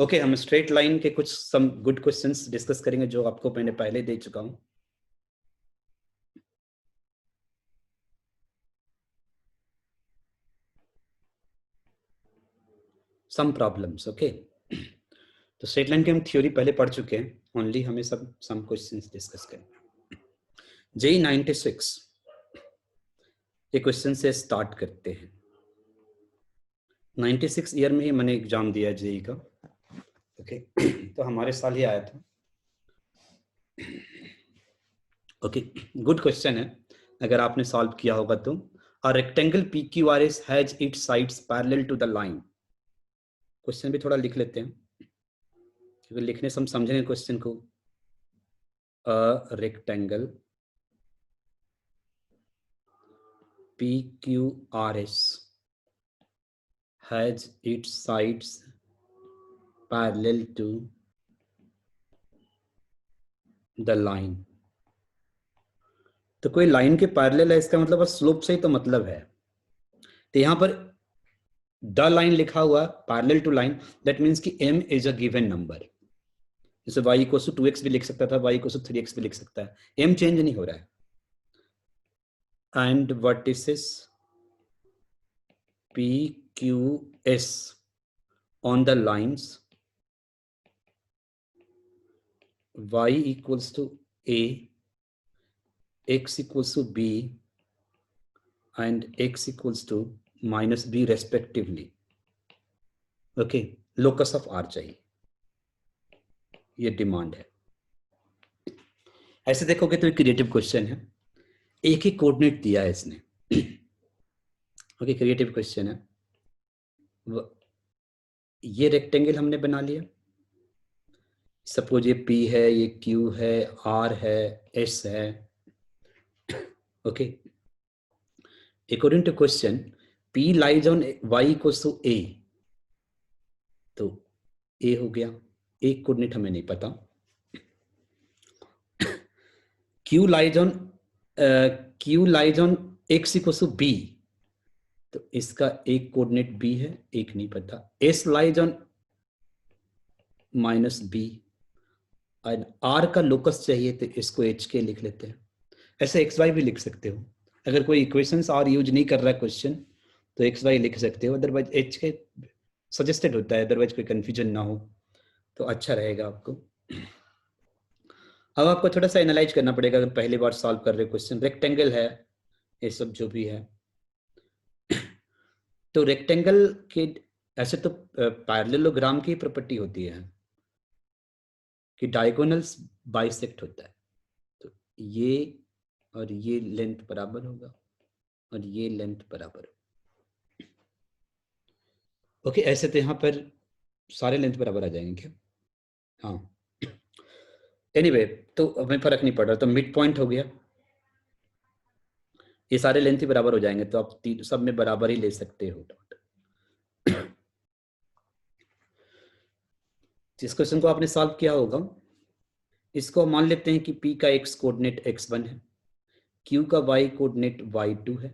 Okay, हम straight line के कुछ सम गुड क्वेश्चंस डिस्कस करेंगे जो आपको मैंने पहले दे चुका हूं. Some problems. ओके, तो स्ट्रेट लाइन की हम थ्योरी पहले पढ़ चुके हैं. ओनली हमें सब सम क्वेश्चंस डिस्कस करेंगे. जेई 96 ये क्वेश्चन से स्टार्ट करते हैं. 96 ईयर में ही मैंने एग्जाम दिया जेई का. ओके, तो हमारे साल ही आया था. ओके, गुड क्वेश्चन है अगर आपने सॉल्व किया होगा तो. A rectangle PQRS has its sides parallel to the line. Question भी थोड़ा लिख लेते हैं क्योंकि लिखने से हम समझेंगे क्वेश्चन को. अ rectangle PQRS has its sides parallel to the line. तो कोई लाइन के पैरेलल है इसका मतलब स्लोप से ही तो मतलब है. तो यहां पर द लाइन लिखा हुआ parallel to line, that means कि m is a given number. जैसे y इक्वल टू 2x भी लिख सकता था, y इक्वल टू 3x भी लिख सकता है. m चेंज नहीं हो रहा है. And vertices PQS on the lines y equals to a, x equals to b and x equals to minus b respectively. Okay, locus of R चाहिए, ये डिमांड है. ऐसे देखोगे तो क्रिएटिव क्वेश्चन है. एक ही कोऑर्डिनेट दिया है इसने. ओके, क्रिएटिव क्वेश्चन है. ये रेक्टेंगल हमने बना लिया. सपोज ये P है, ये Q है, R है, S है. Okay, according to question P lies on y equals to a, तो a हो गया. एक कोऑर्डिनेट हमें नहीं पता. Q lies on x equals to b, तो इसका एक कोऑर्डिनेट b है, एक नहीं पता. S lies on minus b, R का लोकस चाहिए तो इसको h के लिख लेते हैं. ऐसे xy भी लिख सकते हो. अगर कोई इक्वेशंस R यूज नहीं कर रहा है क्वेश्चन तो xy लिख सकते हो. अदरवाइज h के सजेस्टेड होता है, अदरवाइज कोई कंफ्यूजन ना हो तो अच्छा रहेगा आपको. अब आपको थोड़ा सा एनालाइज करना पड़ेगा अगर पहली बार सॉल्व कर रहे क्वेश्चन. रेक्टेंगल है, ये सब जो भी है. तो रेक्टेंगल के ऐसे तो पैरेललोग्राम की प्रॉपर्टी होती है कि डायगोनल्स बाइसेक्ट होता है. तो ये और ये लेंथ बराबर होगा और ये लेंथ बराबर होगा. ओके, ऐसे तो यहाँ पर सारे लेंथ बराबर आ जाएंगे क्या? हाँ, एनीवे तो हमें फर्क नहीं पड़ रहा. तो मिड पॉइंट हो गया, ये सारे लेंथ ही बराबर हो जाएंगे तो आप सब में बराबर ही ले सकते हो. जिस क्वेश्चन को आपने सॉल्व किया होगा इसको मान लेते हैं कि P का x कोऑर्डिनेट x1 है, Q का y कोऑर्डिनेट y2 है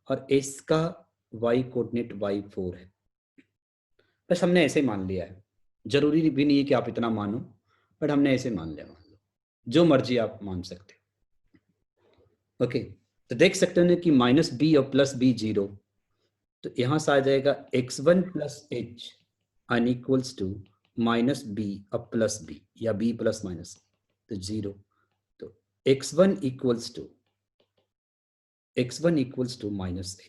और S का y कोऑर्डिनेट y4 है. बस हमने ऐसे मान लिया है. जरूरी भी नहीं है कि आप इतना मानो, बट हमने ऐसे मान लिया. मान लो, जो मर्जी आप मान सकते हो. ओके, तो देख सकते हो ना कि माइनस बी और प्लस बी 0, तो यहां से आ जाएगा x1 plus h unequals to minus B और प्लस बी या b प्लस माइनस, तो 0. तो x1 equals to minus h.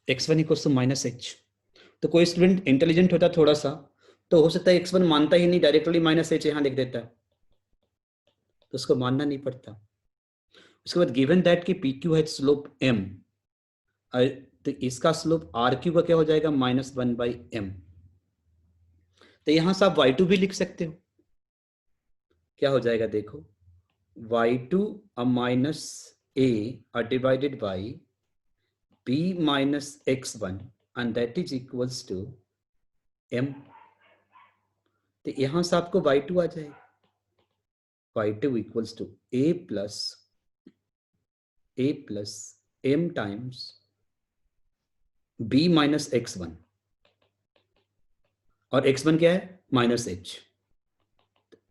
x1 equals to minus h. तो कोई स्टूडेंट इंटेलिजेंट होता थोड़ा सा तो हो सकता है x1 मानता ही नहीं, डायरेक्टली माइनस h यहां लिख देता है, तो उसको मानना नहीं पड़ता. उसके बाद गिवन दैट कि PQ है स्लोप m, तो इसका स्लोप RQ का क्या हो जाएगा? -1/m. तो यहां से आप y2 भी लिख सकते हो. क्या हो जाएगा देखो, y2 minus a divided by b minus x1 and that is equals to m. तो यहां से आपको y2 आ जाएगा. y2 equals to a plus m times b minus x1 और x1 क्या है minus h,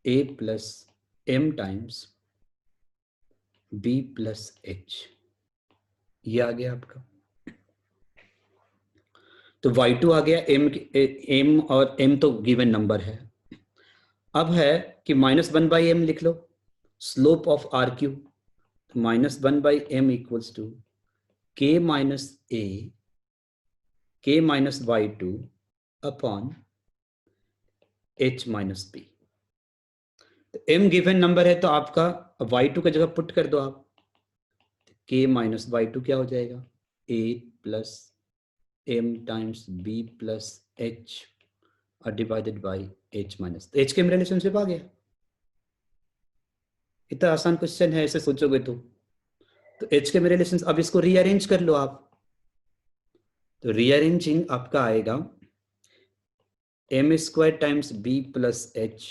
a plus m times b plus h, ये आ गया आपका। तो y2 आ गया, m और m तो गिवन नंबर है। अब है कि -1/m लिख लो, slope of R Q, -1/m equals to k minus a k minus y2 upon h minus b। m given number है तो आपका y2 की जगह पुट कर दो आप, k माइनस y2 क्या हो जाएगा, a plus m times b plus h divided by h minus, तो h के रिलेशनशिप आ गया। इतना आसान क्वेश्चन है ऐसे सोचोगे तो h के रिलेशन, अब इसको रीअरेंज कर लो आप, तो रीअरेंजिंग आपका आएगा m square times b plus h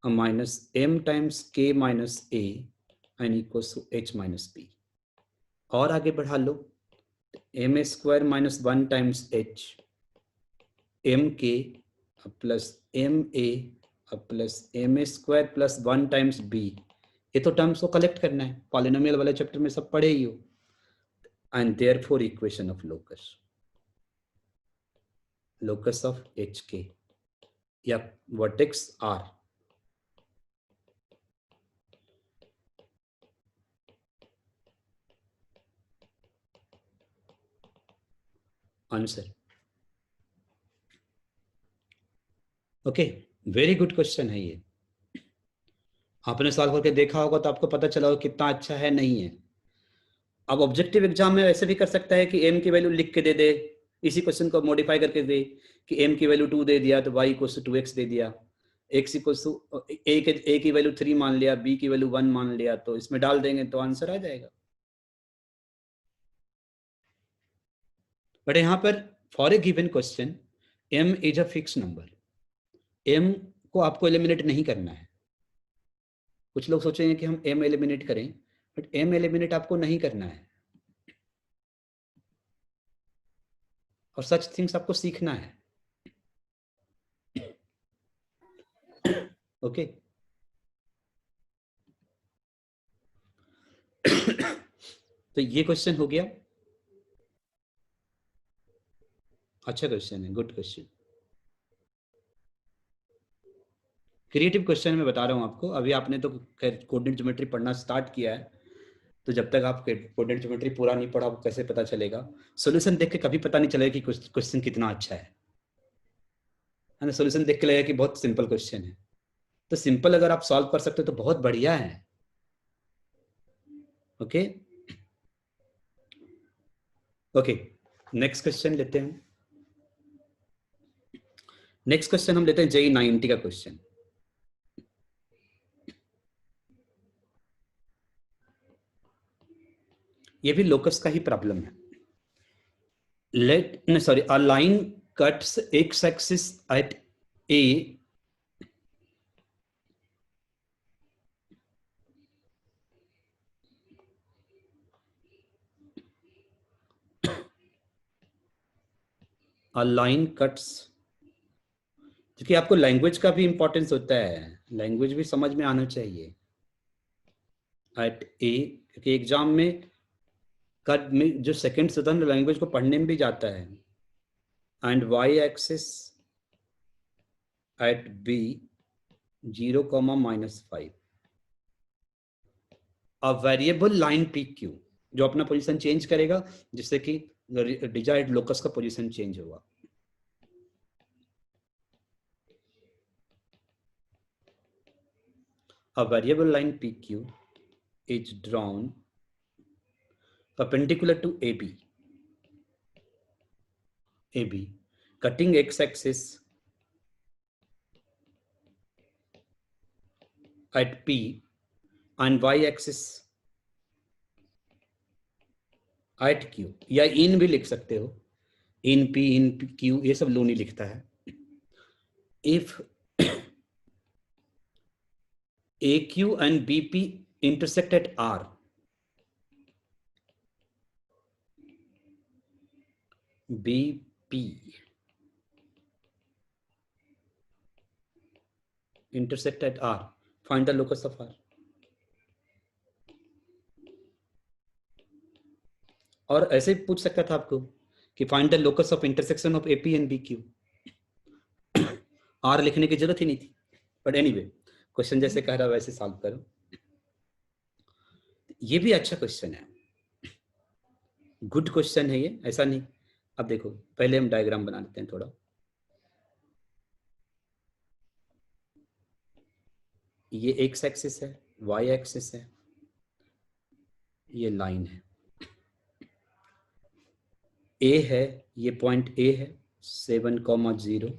minus m times k minus a and equals to h minus b। और आगे बढ़ा लो, m square minus 1 times h m k plus m a plus m square plus 1 times b। ये तो terms को collect करना है, polynomial वाले चैप्टर में सब पढ़े ही हो। And therefore equation of locus of H K या vertex R. Answer okay, very good question है ये। आपने सॉल्व करके देखा होगा तो आपको पता चला होगा कितना अच्छा है नहीं है। अब ऑब्जेक्टिव एग्जाम में ऐसे भी कर सकता है कि m की वैल्यू लिख के दे दे, इसी क्वेश्चन को मॉडिफाई करके दे कि m की वैल्यू 2 दे दिया तो y इक्वल्स टू 2x दे दिया, x इक्वल्स टू a की वैल्यू 3 मान लिया, b की वैल्यू 1 मान लिया, तो इसमें डाल देंगे तो आंसर आ जाएगा। बट यहाँ पर for a given question m is a fix number, m को आपको एलिमिनेट नहीं करना है। कुछ लोग सोचेंगे कि हम m एलिमिनेट करें, बट m एलिमिनेट आपको नहीं करना है, और सच थिंग्स आपको सीखना है। ओके तो ये क्वेश्चन हो गया, अच्छा क्वेश्चन है, गुड क्वेश्चन। क्रिएटिव क्वेश्चन मैं बता रहा हूँ आपको, अभी आपने तो खैर कोऑर्डिनेट ज्योमेट्री पढ़ना स्टार्ट किया है, तो जब तक आप कोऑर्डिनेट ज्योमेट्री पूरा नहीं पढ़ा, आपको कैसे पता चलेगा? सॉल्यूशन देख के कभी पता नहीं चलेगा कि क्वेश्चन कितना अच्छा है ना। सॉल्यूशन देख के लगेगा कि बहुत सिंपल क्वेश्चन है, तो सिंपल अगर आप सॉल्व कर सकते हो तो बहुत बढ़िया है। ओके ओके, नेक्स्ट क्वेश्चन लेते हैं। नेक्स्ट क्वेश्चन हम लेते हैं JEE 90 का क्वेश्चन। ये भी लोकस का ही प्रॉब्लम है। A line cuts x axis at a line cuts, क्योंकि आपको लैंग्वेज का भी इंपॉर्टेंस होता है, लैंग्वेज भी समझ में आना चाहिए। एट ए, क्योंकि एग्जाम में कट में जो सेकंड होता है लैंग्वेज को पढ़ने में भी जाता है। And Y axis at B 0,-5, a variable line P Q जो अपना पोजीशन चेंज करेगा जिससे कि डिजायर्ड लोकस का पोजीशन चेंज होगा। A variable line PQ is drawn perpendicular to AB, cutting x-axis at P and y-axis at Q, या इन भी लिख सकते हो, इन P इन Q, ये सब लोनी लिखता है। If AQ and BP intersect at R, BP intersect at R, find the locus of R. और ऐसे पूछ सकता था आपको कि find the locus of intersection of AP and BQ। R लिखने की जरूरत ही नहीं थी, बट एनीवे क्वेश्चन जैसे कह रहा वैसे सॉल्व करो। ये भी अच्छा क्वेश्चन है, गुड क्वेश्चन है ये, ऐसा नहीं। अब देखो पहले हम डायग्राम बना लेते हैं थोड़ा। ये एक्स एक्सिस है, वाई एक्सिस है, ये लाइन है, ए है, ये पॉइंट ए है 7,0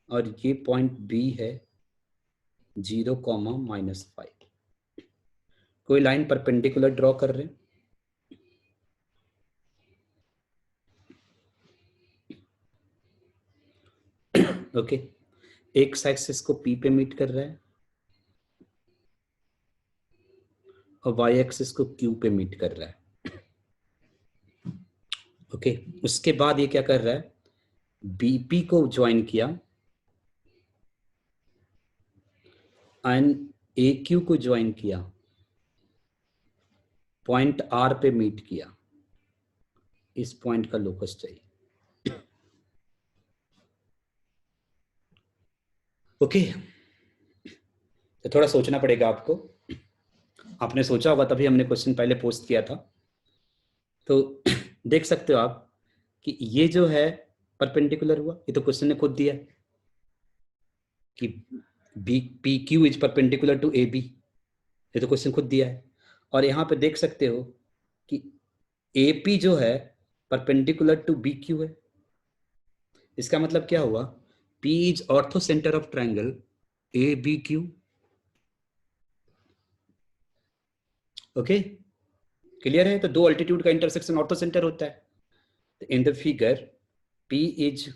और ये पॉइंट बी है 0,-5। कोई लाइन परपेंडिकुलर ड्रॉ कर रहे हैं। ओके, एक्स एक्सिस को पी पे मीट कर रहा है और वाई एक्सिस को क्यू पे मीट कर रहा है। ओके, उसके बाद ये क्या कर रहा है, बीपी को ज्वाइन किया एंड ए क्यू को ज्वाइन किया, पॉइंट आर पे मीट किया। इस पॉइंट का लोकस चाहिए। ओके, तो थोड़ा सोचना पड़ेगा आपको। आपने सोचा होगा तभी हमने क्वेश्चन पहले पोस्ट किया था। तो देख सकते हो आप कि ये जो है परपेंडिकुलर हुआ, ये तो क्वेश्चन ने खुद दिया कि B P Q is perpendicular to A B, ये तो क्वेश्चन खुद दिया है। और यहाँ पे देख सकते हो कि ए पी जो है परपेंडिकुलर टू बी क्यू है। इसका मतलब क्या हुआ, P is orthocentre of triangle A B Q. Okay, clear है? तो दो अल्टीट्यूड का इंटरसेक्शन ऑर्थो सेंटर होता है। In the figure P is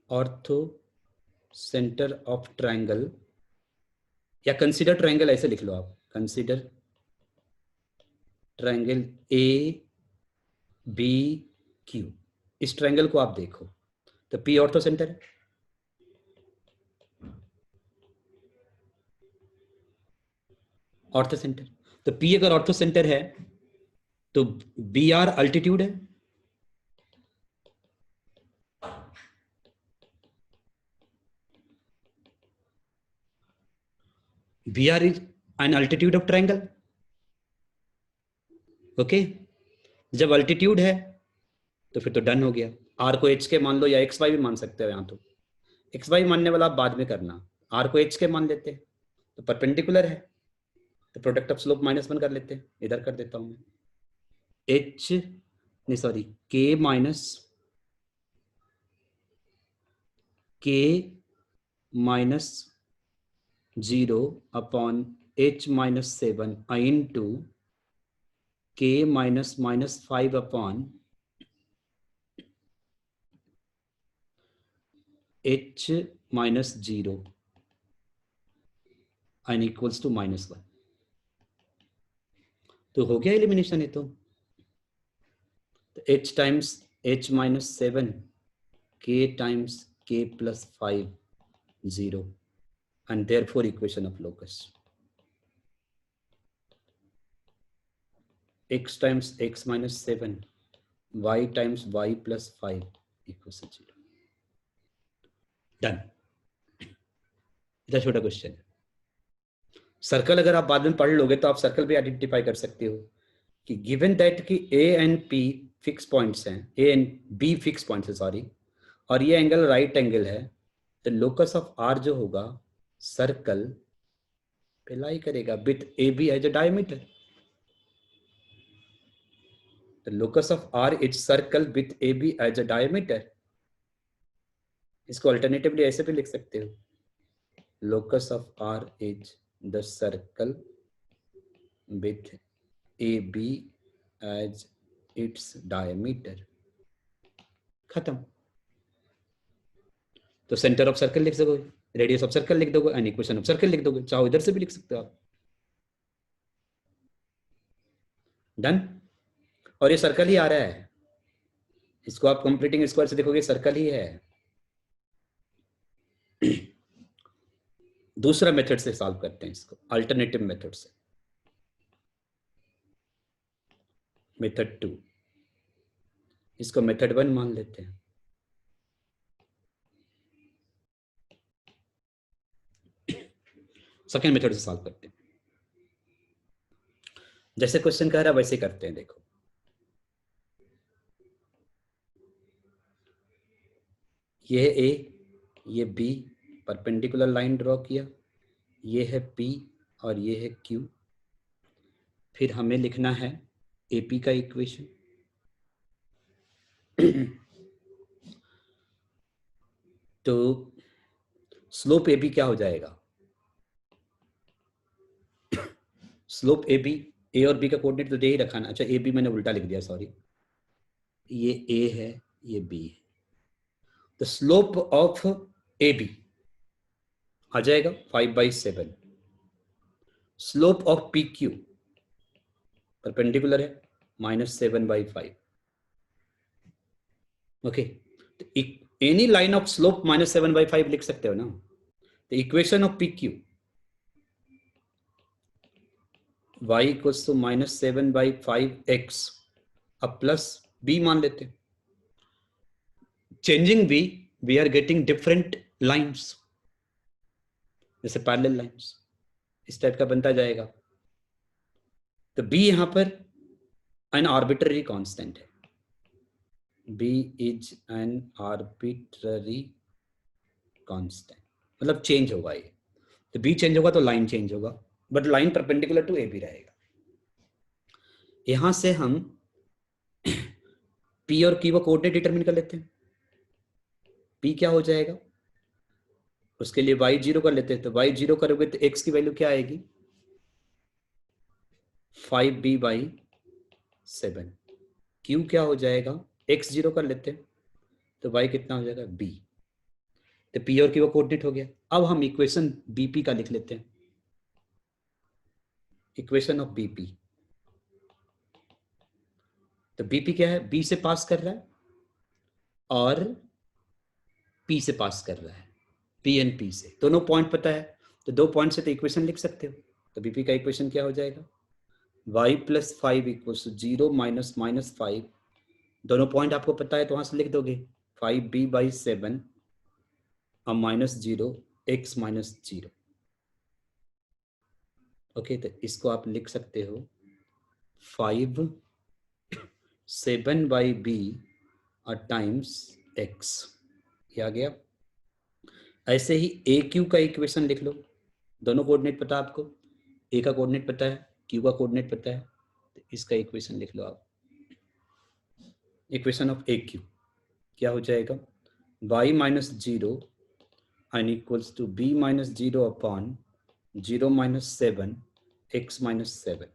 orthocentre of triangle, या कंसीडर ट्रायंगल ऐसे लिख लो आप, consider triangle A B Q. इस ट्रायंगल को आप देखो तो P ऑर्थो सेंटर है, ऑर्थो सेंटर। तो P अगर ऑर्थो सेंटर है तो बी आर अल्टीट्यूड है, B R is an altitude of triangle. Okay, जब अल्टीट्यूड है तो फिर तो डन हो गया। आर को एच के मान लो, या एक्स वाई भी मान सकते हो। यहाँ तो एक्स वाई मानने वाला आप बाद में करना, आर को एच के मान लेते तो परपेंडिकुलर है, तो प्रोडक्ट ऑफ स्लोप -1 कर लेते हैं। इधर कर देता हूं मैं, एच नहीं सॉरी के माइनस के minus 0 upon H -7 into k -5 upon h -0 n equals to -1। तो हो गया एलिमिनेशन। है तो h times h -7 k times k +5 0 and therefore equation of locus x times x -7 y times y +5 equals to 0। Done. इतना छोटा question है। Circle अगर आप बाद में पढ़ लोगे तो आप सर्कल भी आइडेंटिफाई कर सकते हो कि गिवन दैट कि A and P fix points हैं, A and B fix points है सॉरी, और ये एंगल राइट एंगल है, तो लोकस ऑफ आर जो होगा सर्कल पे लाई करेगा with A B as a diameter. The locus of R is circle with AB as a diameter। इसको अल्टरनेटिवली ऐसे भी लिख सकते हो, locus of R is the circle with AB as its diameter। खत्म। तो सेंटर ऑफ सर्कल लिख सकोगे, रेडियस ऑफ सर्कल लिख दोगे एंड इक्वेशन ऑफ सर्कल लिख दोगे। चाहो इधर से भी लिख सकते हो आप। डन। और ये सर्कल ही आ रहा है, इसको आप कंप्लीटिंग स्क्वायर से देखोगे सर्कल ही है। दूसरा मेथड से सॉल्व करते हैं इसको, अल्टरनेटिव मेथड से, मेथड 2, इसको मेथड 1 मान लेते हैं। सेकेंड मेथड से सॉल्व करते हैं, जैसे क्वेश्चन कह रहा है वैसे करते हैं। देखो ये है ए, ये बी, परपेंडिकुलर लाइन ड्रॉ किया, ये है पी और ये है क्यू। फिर हमें लिखना है एपी का इक्वेशन। तो स्लोप ए बी क्या हो जाएगा? स्लोप ए बी, ए और बी का कोऑर्डिनेट तो दे ही रखा ना। अच्छा ए बी मैंने उल्टा लिख दिया, सॉरी, ये ए है ये बी है। The slope of A B आ जाएगा 5/7। Slope of P Q perpendicular है -7/5। ओके, तो एनी लाइन ऑफ स्लोप -7/5 लिख सकते हो ना। The equation of P Q y equals to -7/5x अब प्लस b मान लेते हैं। Changing b, we are getting different lines, जैसे पैरेलल लाइन्स, इस टाइप का बनता जाएगा। तो b यहां पर एन आर्बिट्ररी कांस्टेंट है, b is an arbitrary constant, मतलब चेंज होगा ये। तो b चेंज होगा तो लाइन चेंज होगा, but line perpendicular to A B रहेगा। यहां से हम p और q को कोऑर्डिनेट डिटरमिन कर लेते हैं। p क्या हो जाएगा, उसके लिए y 0 कर लेते हैं। तो y 0 करोगे तो x की वैल्यू क्या आएगी, 5b/7। q क्या हो जाएगा, x 0 कर लेते हैं तो y कितना हो जाएगा, b। तो p और q कोऑर्डिनेट हो गया। अब हम इक्वेशन bp का लिख लेते हैं, इक्वेशन ऑफ bp। तो bp क्या है, b से पास कर रहा है और p से पास कर रहा है, p एंड p से, दोनों पॉइंट पता है तो दो पॉइंट से तो इक्वेशन लिख सकते हो। तो bp का इक्वेशन क्या हो जाएगा, y + 5 = 0 - -5, दोनों पॉइंट आपको पता है तो वहां से लिख दोगे 5b/7 और -0 x - 0। ओके, तो इसको आप लिख सकते हो 5 7/b और टाइम्स x, ये आ गया। ऐसे ही ए क्यू का इक्वेशन लिख लो, दोनों कोऑर्डिनेट पता है आपको, ए का कोऑर्डिनेट पता है, क्यू का कोऑर्डिनेट पता है, तो इसका इक्वेशन लिख लो आप। इक्वेशन ऑफ ए क्यू क्या हो जाएगा, y - 0 and equals to b - 0 upon 0 - 7 x - 7।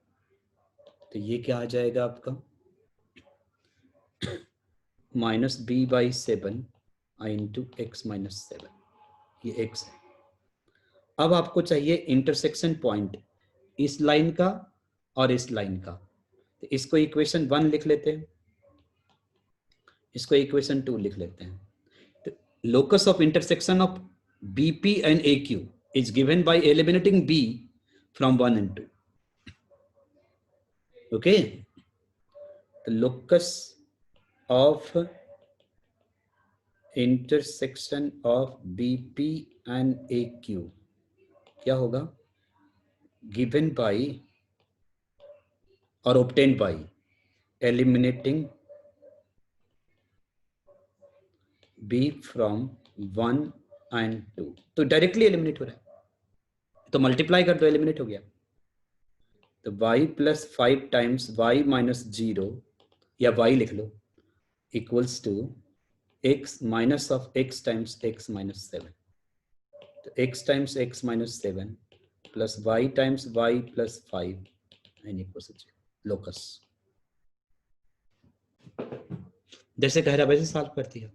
तो ये क्या आ जाएगा आपका, -b/7 इंटू x - 7, ये x है। अब आपको चाहिए इंटरसेक्शन पॉइंट इस लाइन का और इस लाइन का, तो इसको इक्वेशन 1 लिख लेते हैं, इसको इक्वेशन 2 लिख लेते हैं। तो locus of intersection of BP and AQ is given by eliminating B from 1 and 2. Okay, the locus of intersection of BP and AQ क्या होगा, given by or obtained by eliminating B from 1 and 2। तो directly eliminate हो रहा है, तो multiply कर दो, eliminate हो गया। तो y + 5 टाइम्स y - 0 या y लिख लो equals to x minus of x times x - 7। तो x times x - 7 plus y times y + 5 and equals to locus. जैसे कह रहा वैसे सॉल्व करती है,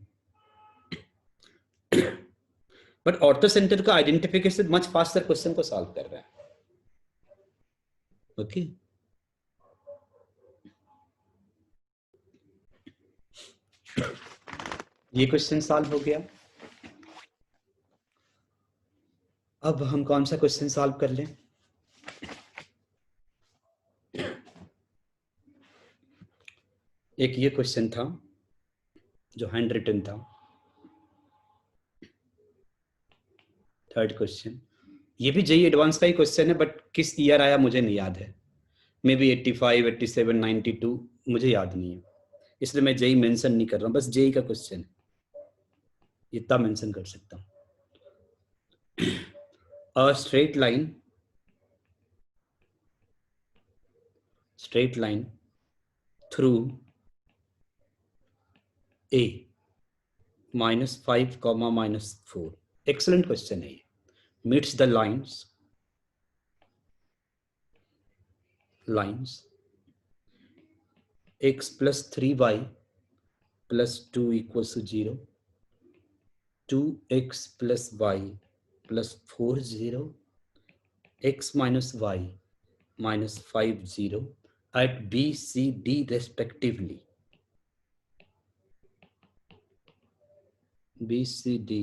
बट ऑर्थो सेंटर का आइडेंटिफिकेशन मच फास्टर क्वेश्चन को सॉल्व कर रहा है। ओके ये क्वेश्चन सॉल्व हो गया। अब हम कौन सा क्वेश्चन सॉल्व कर लें? एक ये क्वेश्चन था जो हैंड रिटन था, थर्ड क्वेश्चन। ये भी जेईई एडवांस का ही क्वेश्चन है, बट किस ईयर आया मुझे नहीं याद है। मे बी 85, 87, 92, मुझे याद नहीं है, इसलिए मैं जेईई मेंशन नहीं कर रहा हूँ। बस जेईई का क्वेश्चन है, इतना मेंशन कर सकता हूँ। A straight line through A -5, -4. Excellent question है ये। Meets the lines x plus 3y plus 2 equals to 0, 2x plus y plus 4, 0, x minus y minus 5, 0 at B, C, D respectively. B, C, D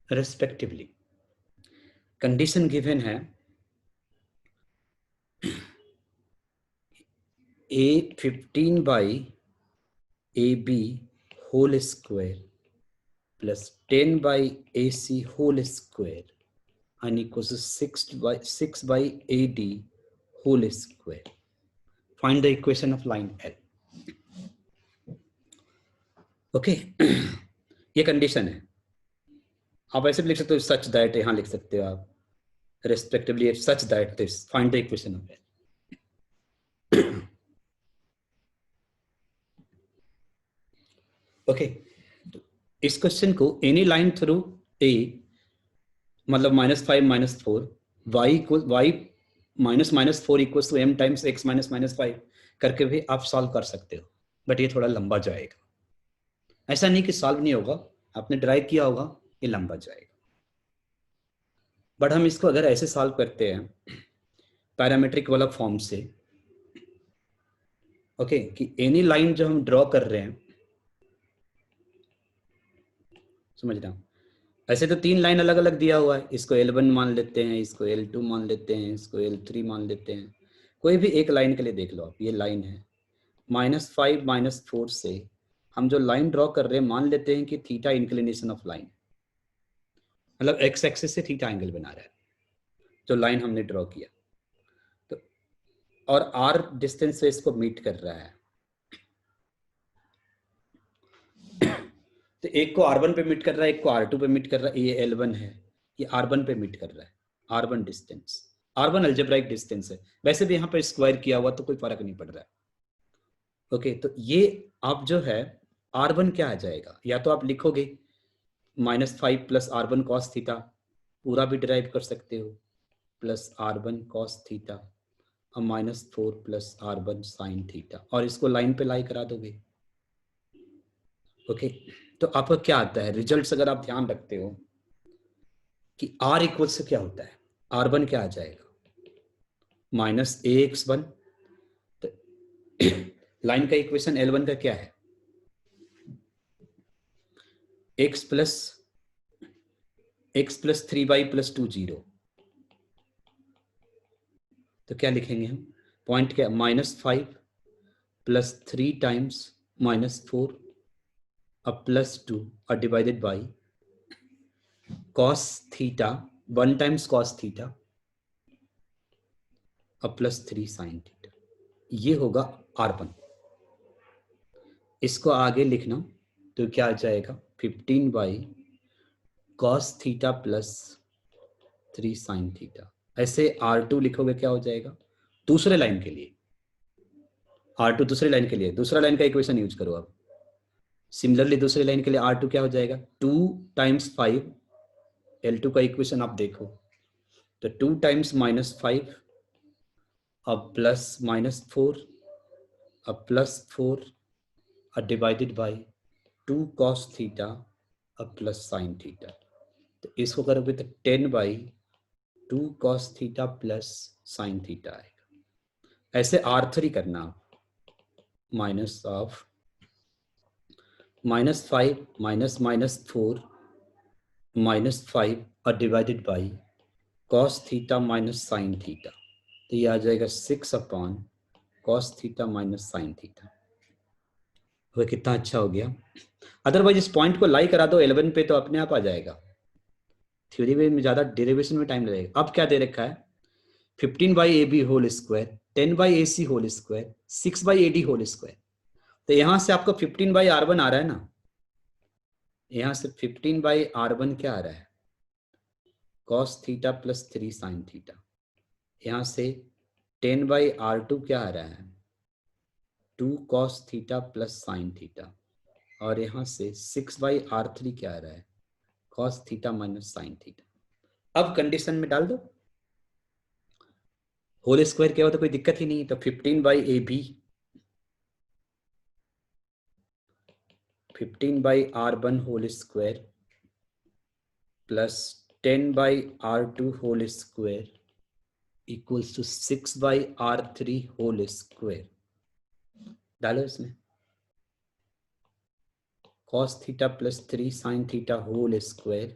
respectively. Condition given है A 15 by AB whole square plus 10 by AC whole square and equals to 6 by AD whole square. Find the equation of line L. Okay. ये condition है। आप ऐसे भी लिख सकते हो such that, यहां लिख सकते हो आप respectively such that this, find the equation of L. Okay, इस क्वेश्चन को एनी लाइन थ्रू ए मतलब -5 -4 y -4 equals to m times x -5 करके भी आप सॉल्व कर सकते हो, बट ये थोड़ा लंबा जाएगा। ऐसा नहीं कि सॉल्व नहीं होगा, आपने ट्राई किया होगा, ये लंबा जाएगा। बट हम इसको अगर ऐसे सॉल्व करते हैं पैरामीट्रिक वाला फॉर्म से, ओके, कि एनी लाइन जो हम ड्रॉ कर रहे हैं, समझ रहे हो, ऐसे तो 3 लाइन अलग अलग दिया हुआ है, इसको L1 मान लेते हैं, इसको L2 मान लेते हैं, इसको L3 मान लेते हैं। कोई भी एक लाइन के लिए देख लो आप, ये लाइन है -5 -4 से हम जो लाइन ड्रॉ कर रहे हैं मान लेते हैं कि थीटा इंक्लिनेशन ऑफ लाइन, मतलब एक्स एक्सिस से थीटा एंगल बना रहा है जो लाइन हमने ड्रॉ किया, तो और r डिस्टेंस से इसको मीट कर रहा है। तो एक को R1 पे मीट कर रहा है, एक को R2 पे मीट कर रहा है। ये L1 है, ये R1 पे मीट कर रहा है। R1 distance, R1 algebraic distance है, वैसे भी यहाँ पे स्क्वायर किया हुआ तो कोई फर्क नहीं पड़ रहा है। ओके, तो ये आप जो है R1 क्या आ जाएगा, या तो आप लिखोगे -5 प्लस R1 कॉस थीटा, पूरा भी डिराइव कर सकते हो, प्लस R1 कॉस थीटा और -4 प्लस R1 साइन थीटा, और इसको लाइन पे लाई करा दोगे। ओके, तो आपका क्या आता है रिजल्ट्स, अगर आप ध्यान रखते हो कि R इक्वल से क्या होता है, R1 क्या आ जाएगा -ax1, तो लाइन का इक्वेशन L1 का क्या है, x प्लस 3y प्लस 2 0, तो क्या लिखेंगे हम, पॉइंट क्या, -5 प्लस 3 टाइम्स -4 अब प्लस 2 और divided by cos theta 1 times cos theta अब प्लस 3 साइन थीटा, ये होगा R1। इसको आगे लिखना तो क्या आ जाएगा 15 by cos theta plus 3 sine theta. ऐसे R2 लिखोगे क्या हो जाएगा, दूसरे लाइन के लिए R2 दूसरे लाइन के लिए दूसरा लाइन का इक्वेशन यूज करो आप। सिमिलरली दूसरे लाइन के लिए R2 क्या हो जाएगा 2 टाइम्स 5, L2 का इक्वेशन आप देखो तो 2 टाइम्स -5 अब प्लस -4 अब प्लस 4 और डिवाइडेड बाई 2 cos थीटा अब प्लस साइन थीटा, तो इसको करोगे तो 10 by 2 cos theta plus sine theta आएगा। ऐसे R3 करना, minus of minus 5 minus minus 4 minus 5 और divided by cos theta minus sin theta, तो ये आ जाएगा 6 upon cos theta minus sin theta। वो कितना अच्छा हो गया। अदरवाइज इस पॉइंट को लाई करा दो 11 पे तो अपने आप आ जाएगा। थ्योरी में ज्यादा डेरिवेशन में टाइम लगेगा। अब क्या दे रखा है, 15 by A B whole square, 10 by A C whole square, 6 by A D whole square. तो यहां से आपको 15 बाई R1 आ रहा है ना, यहां से 15 बाई R1 क्या आ रहा है, cos theta plus 3 sin theta. यहां से 10 बाई R2 क्या आ रहा है, 2 cos theta plus sin theta. और यहां से 6 बाई R3 क्या आ रहा है, cos theta minus sin theta. अब कंडीशन में डाल दो, होल स्क्वायर क्या हो तो कोई दिक्कत ही नहीं। तो 15 by A B, 15 by R1 whole square plus 10 by R2 whole square equals to 6 by R3 whole square. डालो इसमें cos theta plus 3 sin theta whole square,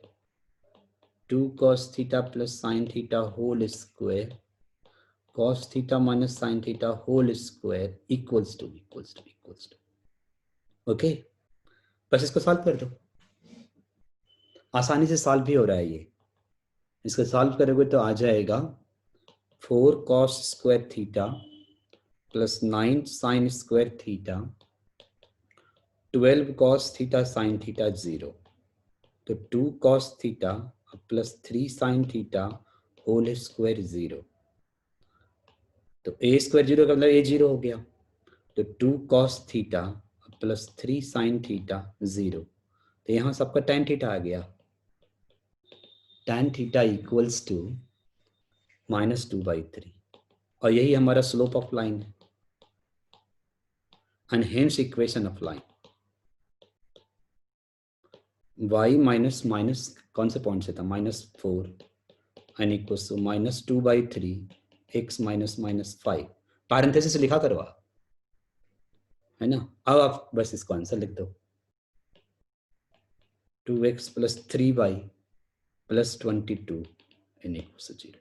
2 cos theta plus sin theta whole square, cos theta minus sin theta whole square equals to okay. बस इसको solve कर दो, आसानी से solve भी हो रहा है ये। इसको सॉल्व करोगे तो आ जाएगा 4 cos square theta plus 9 sin square theta, 12 cos theta sin theta 0। तो 2 cos theta plus 3 sin theta whole square 0। तो ए स्क्वायर 0 का मतलब ए 0 हो गया। तो 2 cos theta plus 3 sin theta 0। तो यहां सबका tan थीटा आ गया, tan थीटा इक्वल्स टू -2/3। और यही हमारा स्लोप ऑफ लाइन है and hence equation of line. y minus minus कौन से पॉइंट से था, -4 and equals to -2/3 x minus -5। Parenthesis लिखा करवा, है ना। अब आप बस इसको आंसर लिख दो, 2x plus 3y plus 22 and equals to 0।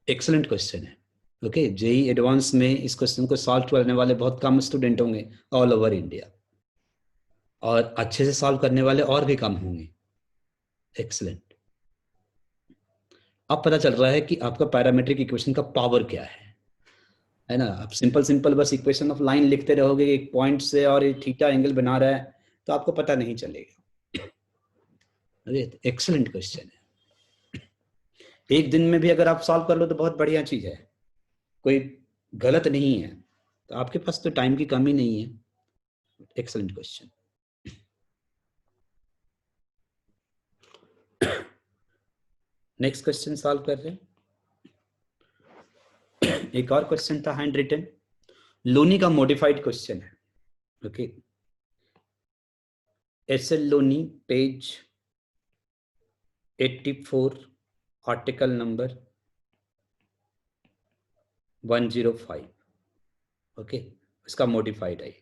Excellent question है। ओके, जेई एडवांस में इस क्वेश्चन को सॉल्व करने वाले बहुत कम स्टूडेंट होंगे ऑल ओवर इंडिया, और अच्छे से सॉल्व करने वाले और भी कम होंगे। एक्सलेंट। अब पता चल रहा है कि आपका पैरामीट्रिक इक्वेशन का पावर क्या है ना। आप सिंपल सिंपल बस इक्वेशन ऑफ लाइन लिखते रहोगे एक पॉइंट से और ये थीटा एंगल बना रहा है तो आपको पता नहीं चलेगा। अरे एक्सलेंट क्वेश्चन है। एक दिन में भी अगर आप सॉल्व कर लो तो बहुत बढ़िया चीज है, कोई गलत नहीं है। तो आपके पास तो टाइम की कमी नहीं है। Excellent question. Next question solve कर रहे हैं। एक और क्वेश्चन था हैंड रिटन, लोनी का मॉडिफाइड क्वेश्चन है। Okay, SL Loney page 84 article number 105। Okay, इसका मॉडिफाइड है।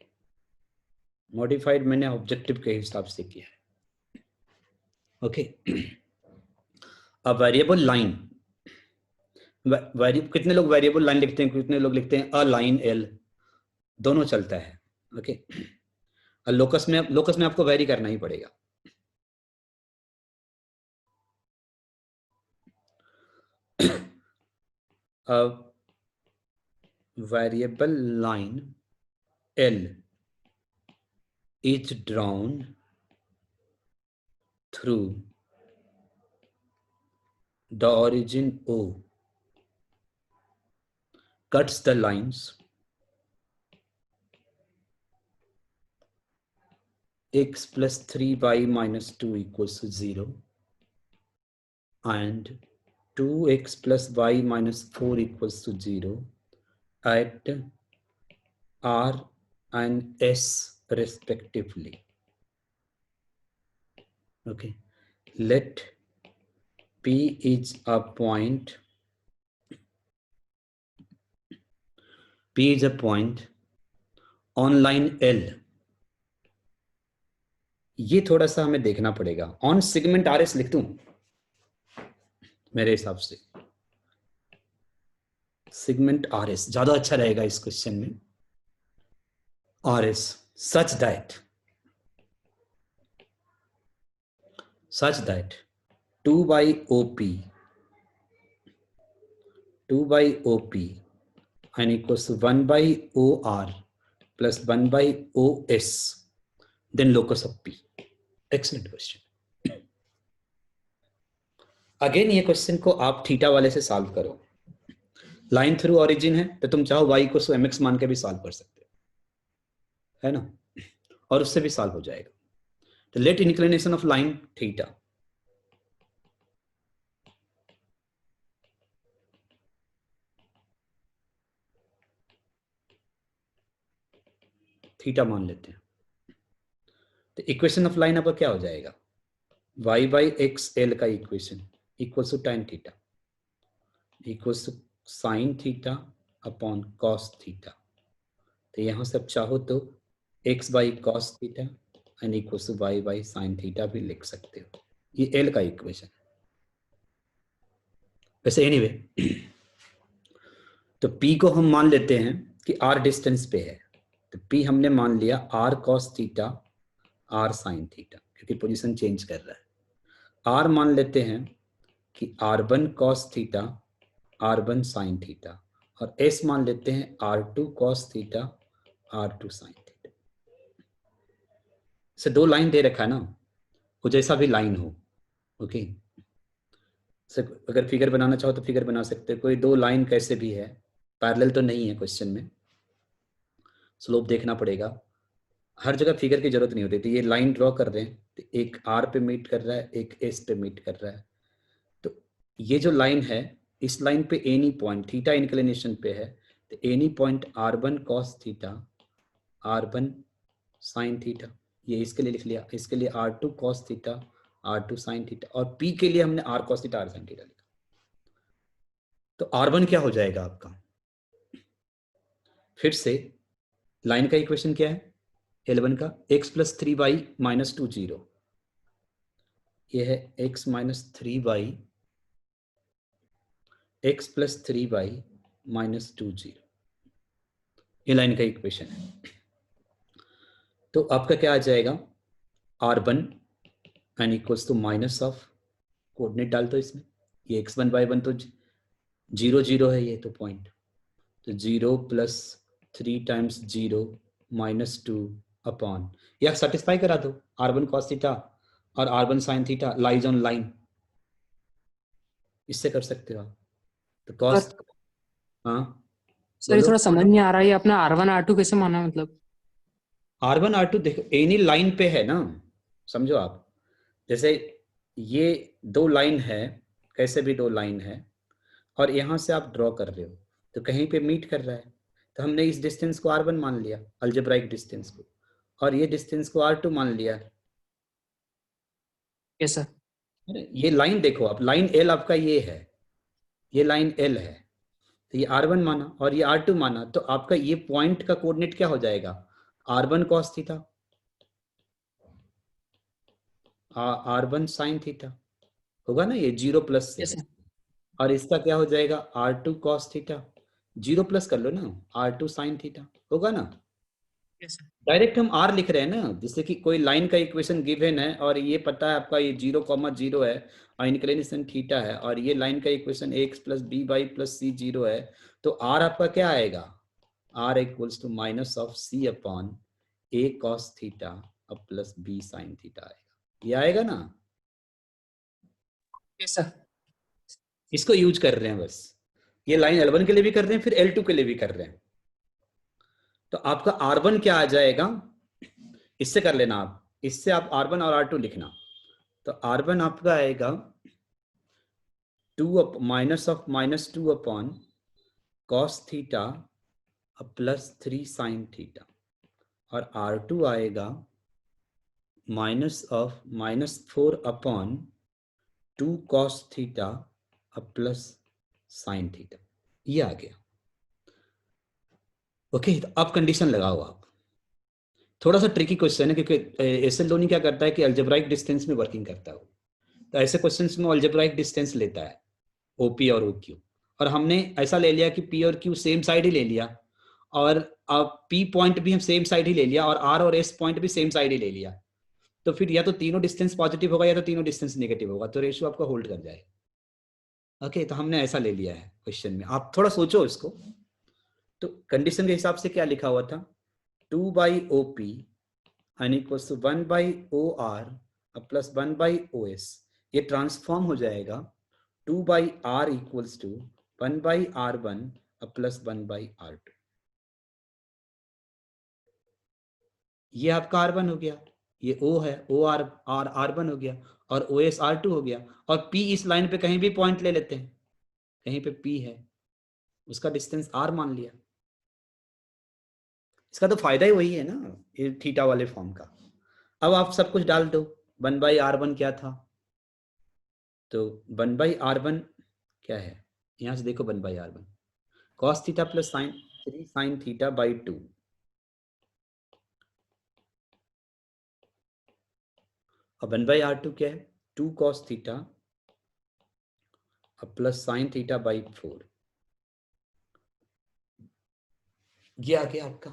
मॉडिफाइड मैंने ऑब्जेक्टिव के हिसाब से किया है। ओके, अब वेरिएबल लाइन, कितने लोग वेरिएबल लाइन लिखते हैं, कितने लोग लिखते हैं अ लाइन एल, दोनों चलता है। ओके, लोकस में आपको वेरी करना ही पड़ेगा। अब variable line L is drawn through the origin O, cuts the lines x plus 3y minus 2 equals to 0 and 2x plus y minus 4 equals to 0 at R and S respectively. Okay, let P is a point P is a point on line L. ये थोड़ा सा हमें देखना पड़ेगा. On segment RS लिख दूं मेरे हिसाब से. सेगमेंट RS ज्यादा अच्छा रहेगा इस क्वेश्चन में. RS such that 2 by OP and equals to 1 by OR plus 1 by OS, then locus of P. Excellent question. Again ये क्वेश्चन को आप थीटा वाले से सॉल्व करो. लाइन थ्रू ओरिजिन है तो तुम चाहो y को mx मान के भी सॉल्व कर सकते हो, है ना, और उससे भी सॉल्व हो जाएगा. तो let inclination of line theta. Theta मान लेते हैं. तो इक्वेशन ऑफ लाइन आपका क्या हो जाएगा? y बाई एक्स एल का equation equals to tan theta equals to sine theta upon cos theta. तो यहां से आप चाहो तो x by cos theta and equals to y by sine theta भी लिख सकते हो. ये एल का इक्वेशन. वैसे एनीवे तो p को हम मान लेते हैं कि r डिस्टेंस पे है. तो p हमने मान लिया r cos theta r sin theta, क्योंकि पोजीशन चेंज कर रहा है. r मान लेते हैं कि r1 cos theta r1 sin theta, और s मान लेते हैं r2 cos theta r2 sin theta. से दो लाइन दे रखा है ना, वो जैसा भी लाइन हो. ओके, अगर फिगर बनाना चाहो तो फिगर बना सकते हो. कोई दो लाइन कैसे भी है, पैरेलल तो नहीं है क्वेश्चन में, स्लोप देखना पड़ेगा. हर जगह फिगर की जरूरत नहीं होती. तो ये लाइन ड्रॉ कर रहे हैं, तो एक R पे मीट कर रहा है, एक S पे मीट कर रहा है. तो ये जो लाइन है, इस लाइन पे एनी पॉइंट थीटा इंक्लिनेशन पे है, तो any point R1 cos theta R1 sin theta, ये इसके लिए लिख लिया. इसके लिए R2 cos theta R2 sin theta, और P के लिए हमने R cos theta R sin theta लिखा. तो R1 क्या हो जाएगा आपका? फिर से लाइन का इक्वेशन क्या है L1 का? x plus 3y minus 2 0. ये है x minus 3y, x plus 3y minus 2 0. ये लाइन का इक्वेशन है. तो आपका क्या आ जाएगा? R1 and equals to minus of, coordinate डाल दो इसमें. ये x1 y1 तो 0 0 है, ये तो पॉइंट. तो 0 प्लस 3 टाइम्स 0 माइनस 2 अपॉन, या सेटिस्फाई करा दो. R1 cos थीटा और R1 sin theta lies on line, इससे कर सकते हो आप. तो कॉस, हाँ सर ये थोड़ा समझ नहीं आ रहा है, अपना R1 R2 कैसे माना? मतलब R1 R2 देखो एनी लाइन पे है ना, समझो आप. जैसे ये दो लाइन है, कैसे भी दो लाइन है, और यहां से आप ड्रॉ कर रहे हो, तो कहीं पे मीट कर रहा है. तो हमने इस डिस्टेंस को R1 मान लिया, अलजेब्राइक डिस्टेंस को, और ये डिस्टेंस को R2 मान लिया. कैसा? ये लाइन देखो आप, लाइन L आपका ये है, ये लाइन L है. तो ये R1 माना और ये R2 माना, तो आपका ये पॉइंट का कोऑर्डिनेट क्या हो जाएगा? R1 cos theta R1 sin theta होगा ना, ये 0 प्लस से है. और इसका क्या हो जाएगा? R2 cos थीटा, 0 प्लस कर लो ना, R2 sin थीटा होगा ना. डायरेक्ट हम R लिख रहे हैं ना, जिससे कि कोई लाइन का इक्वेशन गिवन है और ये पता है आपका ये 0,0 है और इंक्लिनेशन थीटा है, और ये लाइन का equation ax plus b y plus c 0 है. तो R आपका क्या आएगा? R equals to minus of C upon a cos theta अब प्लस b sin थीटा आएगा. ये आएगा ना. कैसा? इसको यूज कर रहे हैं बस. ये लाइन L1 के लिए भी कर रहे हैं, फिर L2 के लिए भी कर रहे हैं. तो आपका R1 क्या आ जाएगा? इससे कर लेना आप, इससे आप R1 और R2 लिखना. तो R1 आपका आएगा 2 minus of minus 2 upon cos theta plus 3 sine theta, और R2 आएगा minus of minus 4 upon 2 cos theta plus sine theta. ये आ गया. ओके, तो अब कंडीशन लगाओ आप। थोड़ा सा ट्रिकी क्वेश्चन है क्योंकि एसएल धोनी क्या करता है कि अल्जेब्राइक डिस्टेंस में वर्किंग करता है वो। तो ऐसे क्वेश्चंस में अल्जेब्राइक डिस्टेंस लेता है, ओपी और ओक्यू। और हमने ऐसा ले लिया कि पी और क्यू सेम साइड ही ले लिया, और अब पी पॉइंट भी हम सेम साइड ही ले लिया, और आर और एस पॉइंट भी सेम साइड ही ले लिया। तो फिर या तो तीनों डिस्टेंस पॉजिटिव होगा या तो तीनों डिस्टेंस नेगेटिव होगा, तो रेशियो आपका होल्ड कर जाएगा। ओके, तो हमने ऐसा ले लिया है क्वेश्चन में। आप थोड़ा सोचो इसको। तो कंडीशन के हिसाब से क्या लिखा हुआ था, 2/OP N equals to 1/OR plus 1/OS। ये ट्रांसफॉर्म हो जाएगा 2/R equals to 1/R1 plus 1/R2। ये आपका R1 हो गया, ये O है, OR R1 हो गया, और OS R2 हो गया। और P इस लाइन पे कहीं भी पॉइंट ले लेते हैं, कहीं पे P है, उसका डिस्टेंस R मान लिया। इसका तो फायदा ही वही है ना, ये थीटा वाले फॉर्म का। अब आप सब कुछ डाल दो। 1/R1 क्या था, तो 1/R1 क्या है, यहां से देखो 1/R1 cos theta plus sign 3 sine theta by 2, और 1/R2 क्या है, 2 cos theta plus sine theta by 4। ये आ गया आपका।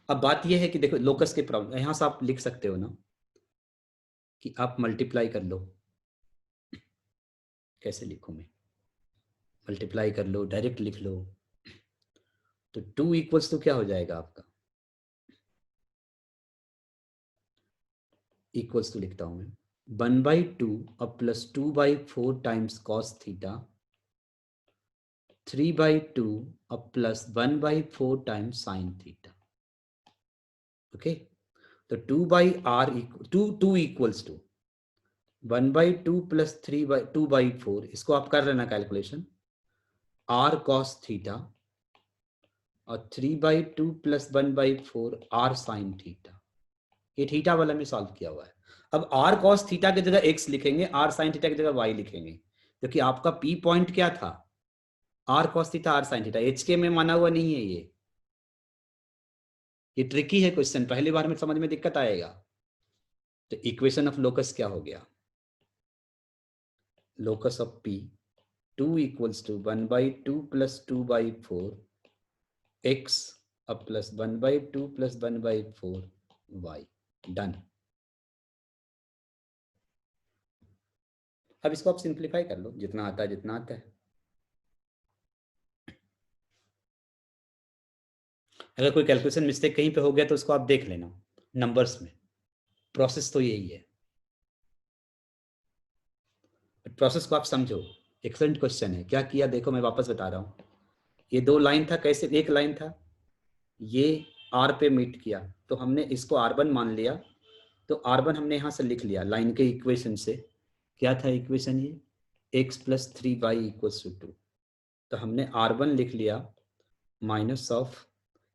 अब बात ये है कि देखो लोकस के प्रॉब्लम, यहां से आप लिख सकते हो ना कि आप मल्टीप्लाई कर लो। कैसे लिखूं मैं, मल्टीप्लाई कर लो, डायरेक्ट लिख लो। तो 2 इक्वल्स तो क्या हो जाएगा आपका, इक्वल्स टू लिखता हूं मैं 1/2 अब प्लस 2/4 टाइम्स कॉस थीटा 3/2 अब plus 1/4 times sine theta. Okay, तो 2 इक्वल्स टू 1/2 प्लस 2/4, इसको आप कर लेना कैलकुलेशन, r cos थीटा और 3/2 प्लस 1/4 r साइन थीटा। ये थीटा वाला में सॉल्व किया हुआ है। अब r cos थीटा की जगह x लिखेंगे, r साइन थीटा की जगह y लिखेंगे, क्योंकि आपका p पॉइंट क्या था, r cos theta r sine theta, h के में माना हुआ नहीं है ये ट्रिकी है क्वेश्चन, पहली बार में समझ में दिक्कत आएगा। तो इक्वेशन ऑफ लोकस क्या हो गया, locus of p 2 equals to 1/2 plus 2/4 x अब प्लस 1/2 प्लस 1/4 y। डन। अब इसको आप सिंप्लीफाई कर लो, जितना आता है जितना आता है। अगर कोई कैलकुलेशन मिस्टेक कहीं पे हो गया तो उसको आप देख लेना नंबर्स में, प्रोसेस तो यही है। प्रोसेस को आप समझो। एक्सलेंट क्वेश्चन है, क्या किया देखो, मैं वापस बता रहा हूँ। ये 2 लाइन था, कैसे एक लाइन था, ये R पे मीट किया, तो हमने इसको R1 मान लिया, तो R1 हमने यहाँ से लिख लिया लाइन के इक्वेशन से। क्या था इक्वेशन ये, x plus 3y equals to 2। तो हमने R1 लिख लिया माइनस ऑफ,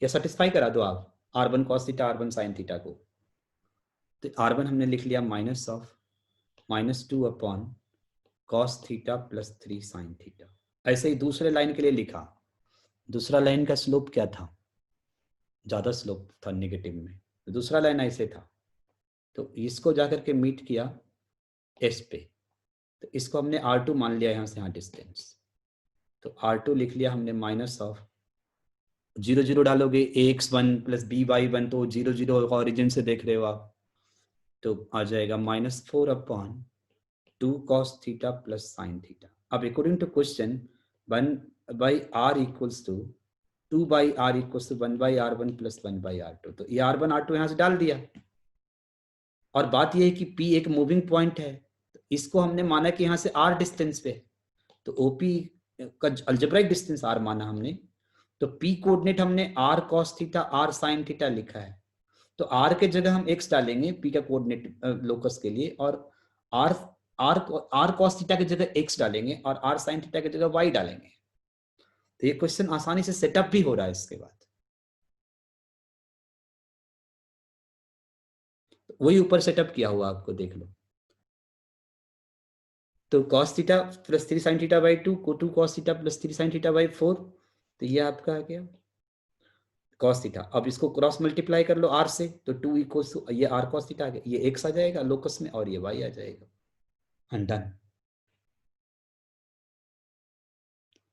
या सेटिस्फाई करा दो आप R1 cos theta R1 sine theta को। तो R1 हमने लिख लिया minus of -2 upon cos theta plus 3 sine theta. ऐसे ही दूसरे लाइन के लिए लिखा, दूसरा लाइन का स्लोप क्या था, ज़्यादा स्लोप था नेगेटिव में, तो दूसरा लाइन ऐसे था, तो इसको जाकर के मीट किया एस पे, तो इसको हमने R2 मान लिया यहाँ से, यहाँ डिस्टेंस, तो R2 लिख लिया हमने माइनस ऑफ 0 0 डालोगे ax1 प्लस by1, तो 0 0 ऑरिजिन से देख रहे हो आप, तो आ जाएगा -4 upon 2 cos theta plus sine theta. अब according to question 1/r equals to 2/r equals to 1/r1 plus 1/r2, तो ये r1 r2 यहाँ से डाल दिया। और बात ये है कि p एक मूविंग पॉइंट है, तो इसको हमने माना कि यहाँ से r डिस्टेंस पे, तो OP का अल्जेब्राइक डिस्टेंस r माना हमने, तो p कोऑर्डिनेट हमने r cos theta r sin theta लिखा है, तो r के जगह हम x डालेंगे p का कोऑर्डिनेट लोकस के लिए, और r r cos थीटा की जगह x डालेंगे और r sin थीटा की जगह y डालेंगे। तो ये क्वेश्चन आसानी से सेटअप भी हो रहा है इसके बाद, तो वही ऊपर सेटअप किया हुआ आपको देख लो। तो cos theta plus 3 sin theta by 2 को 2 cos theta plus 3 sin theta by 4, तो ये आपका आ गया cos थीटा। अब इसको क्रॉस मल्टीप्लाई कर लो r से, तो 2 इक्वल्स टू ये r cos थीटा आ गया, ये x आ जाएगा लोकस में और ये y आ जाएगा, एंड डन।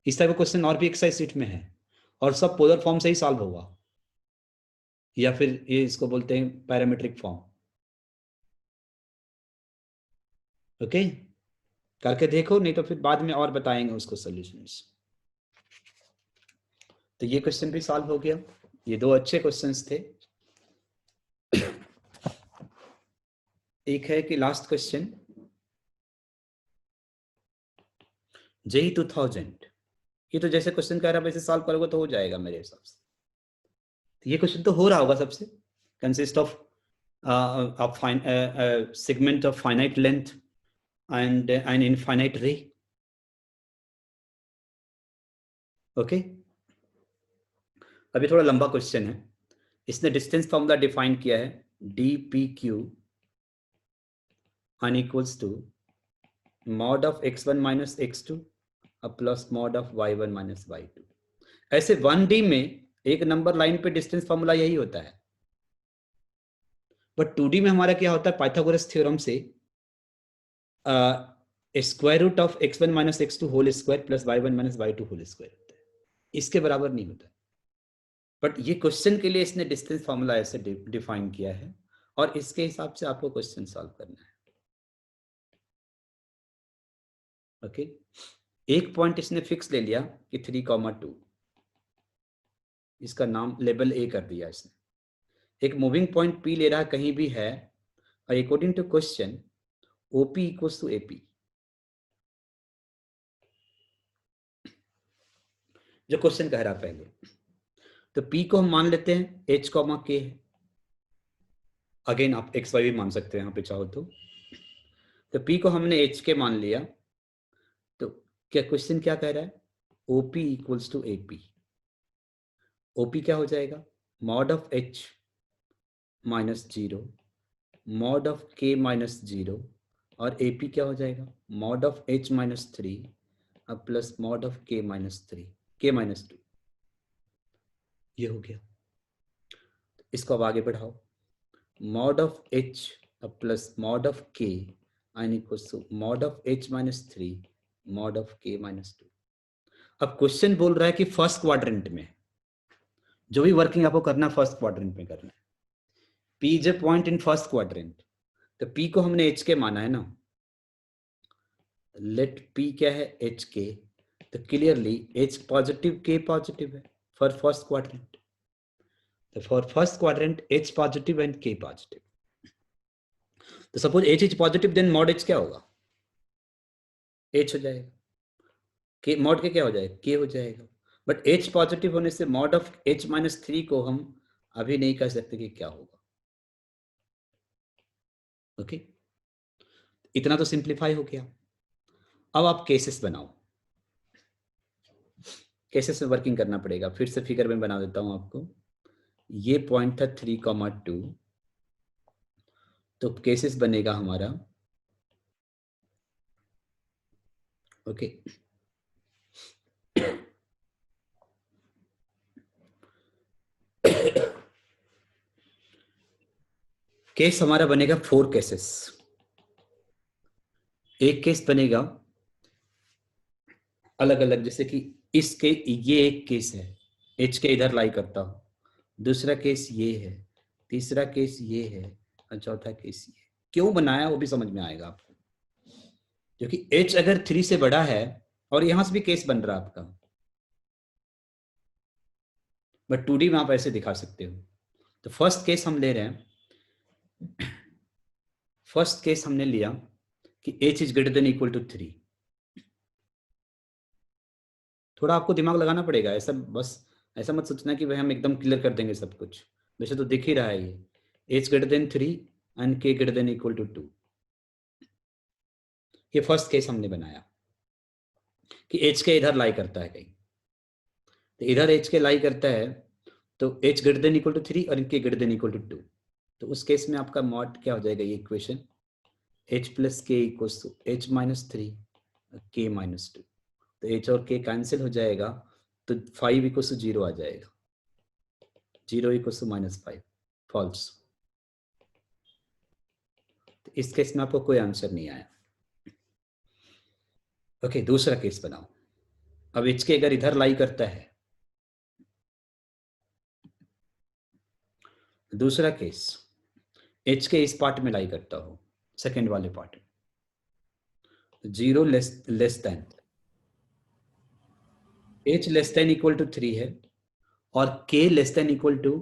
इस टाइप का क्वेश्चन और भी एक्सरसाइज शीट में है और सब पोलर फॉर्म से ही सॉल्व होगा, या फिर ये इसको बोलते हैं पैरामीट्रिक फॉर्म। ओके, करके देखो, नहीं तो फिर बाद में और बताएंगे उसको सॉल्यूशंस। तो ये क्वेश्चन भी सॉल्व हो गया। ये दो अच्छे क्वेश्चंस थे। एक है कि लास्ट क्वेश्चन जेई 2000, ये तो जैसे क्वेश्चन कह रहा है वैसे सॉल्व करोगे तो हो जाएगा मेरे हिसाब से। तो ये क्वेश्चन तो हो रहा होगा सबसे, consist of segment of finite length and an infinite ray. Okay, अभी थोड़ा लंबा क्वेश्चन है। इसने डिस्टेंस फॉर्मूला डिफाइन किया है dpq unequals to mod of x1 minus x2 plus mod of y1 minus y2। ऐसे 1D में एक नंबर लाइन पे डिस्टेंस फॉर्मूला यही होता है, बट 2D में हमारा क्या होता है, पाइथागोरस थ्योरम से square root of x1 minus x2 whole square plus y1 minus y2 whole square होता है, इसके बराबर नहीं होता। बट ये क्वेश्चन के लिए इसने डिस्टेंस फॉर्मूला ऐसे डिफाइन किया है और इसके हिसाब से आपको क्वेश्चन सॉल्व करना है। ओके, एक पॉइंट इसने फिक्स ले लिया कि 3,2, इसका नाम लेबल ए कर दिया इसने। एक मूविंग पॉइंट पी ले रहा कहीं भी है और according to question OP equals to AP. जो क्वेश्चन कह रहा पहले, तो P को हम मान लेते हैं H, K है। अगेन आप XY भी मान सकते हैं यहाँ पे चाहो तो P को हमने H के मान लिया, तो क्या क्वेश्चन क्या कह रहा है, OP equals to AP। OP क्या हो जाएगा, mod of H minus 0 mod of K minus 0 और AP क्या हो जाएगा, मॉड ऑफ H माइनस 3 अब plus mod of K minus 3 K minus 2। ये हो गया। इसको अब आगे बढ़ाओ, mod of H plus mod of K and equals to mod of H minus 3 mod of K minus 2। अब क्वेश्चन बोल रहा है कि फर्स्ट क्वाड्रेंट में जो भी वर्किंग आपको करना फर्स्ट क्वाड्रेंट में करना है। P is a point in first quadrant, तो P को हमने H के माना है ना, लेट P क्या है H के, तो clearly H positive K positive है फॉर फर्स्ट क्वाड्रेंट, तो for first quadrant H positive and K positive. तो suppose H is positive, then mod H क्या होगा, H हो जाएगा, K मॉड के क्या हो जाएगा, K हो जाएगा। बट H पॉजिटिव होने से मॉड ऑफ H माइनस 3 को हम अभी नहीं कह सकते कि क्या होगा। ओके, इतना तो सिंप्लीफाई हो गया। अब आप केसेस बनाओ, केसेस में वर्किंग करना पड़ेगा। फिर से फिगर में बना देता हूं आपको। ये पॉइंट था 3,2, तो केसेस बनेगा हमारा, ओके केस हमारा बनेगा 4 केसेस। एक केस बनेगा अलग अलग, जैसे कि इसके ये एक केस है, H के इधर लाई करता हूं, दूसरा केस ये है, तीसरा केस ये है और चौथा केस ये। क्यों बनाया वो भी समझ में आएगा आपको, क्योंकि H अगर 3 से बड़ा है और यहां से भी केस बन रहा है आपका, बट 2D में आप ऐसे दिखा सकते हो। तो फर्स्ट केस हम ले रहे हैं, फर्स्ट केस हमने लिया कि H is greater than equal to 3। थोड़ा आपको दिमाग लगाना पड़ेगा, ऐसा बस ऐसा मत सोचना कि भाई हम एकदम क्लियर कर देंगे सब कुछ, वैसे तो दिख ही रहा है ये H greater than 3 and K greater than equal to 2। ये फर्स्ट केस हमने बनाया कि H के इधर लाई करता है कहीं, तो इधर H के लाई करता है तो H greater than equal to 3 और K greater than equal to 2। तो उस केस में आपका मॉड क्या हो जाएगा, ये equation H plus K equals to H minus 3 K minus 2। तो H और K कैंसिल हो जाएगा, तो 5 इक्वल टू 0 आ जाएगा, 0 इक्वल टू -5, फॉल्स। तो इस केस में आपको कोई आंसर नहीं आया। ओके, दूसरा केस बनाओ। अब एच के अगर इधर लाई करता है, दूसरा केस एच के इस पार्ट में लाई करता हो, सेकेंड वाले पार्ट में, 0 less than H less than equal to 3 है और K less than equal to,